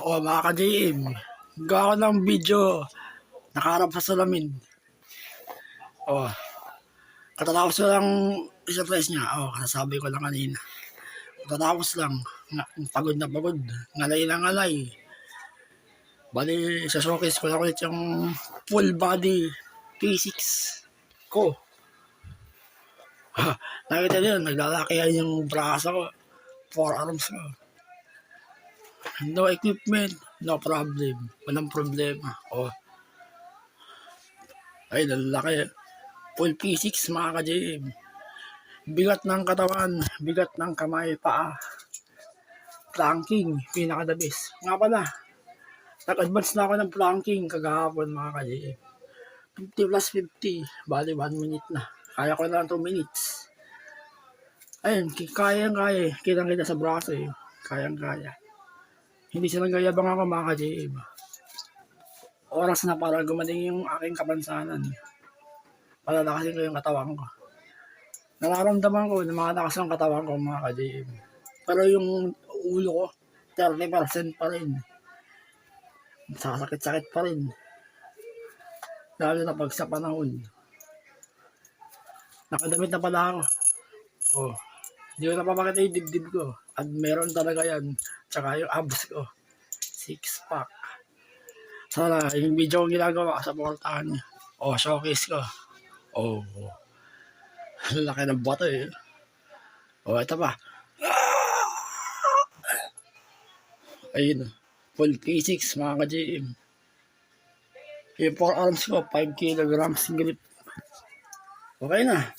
O mga ka-JM, gawa ko ng video, nakaharap sa salamin. O, katatapos ko lang i-surprise niya. O, kasasabi ko lang kanina. Katatapos lang, pagod na pagod, ngalay na ngalay. Bali, sa showcase ko lang ulit yung full body P6 ko. Nakita niyo, naglalakihan yung braso ko, forearms ko. No equipment, no problem. Walang problema. O, ay, lalaki. Full P6 mga ka-JM. Bigat ng katawan, bigat ng kamay, paa. Planking, pinaka-the best. Nga pala, nag-advance na ako ng planking kagahapon mga ka-JM. 50 plus 50, bali 1 minute na. Kaya ko na 2 minutes. Ayun, kayang-kaya. Kitang-kita sa braso eh. Kayang-kaya. Hindi silang gayabang ako mga ka-JM. Oras na para gumaling yung aking kapansanan. Palalakasin ko yung katawan ko. Nararamdaman ko na malakas ang katawan ko mga ka-JM. Pero yung ulo ko, 30% pa rin. Sakit-sakit pa rin. Lalo na pag sa panahon. Nakadamit na pala ako. Oh, hindi ko napapakita yung dibdib ko. At meron talaga yan. Tsaka yung abs ko. 6-pack. Sana yung video ko ginagawa, supportahan niyo. Oh, showcase ko. Oh, laki ng bato eh. Oh, ito pa. Ayun. Full P6 mga ka-JM. Yung forearms ko, 5 kilograms grip. Okay na.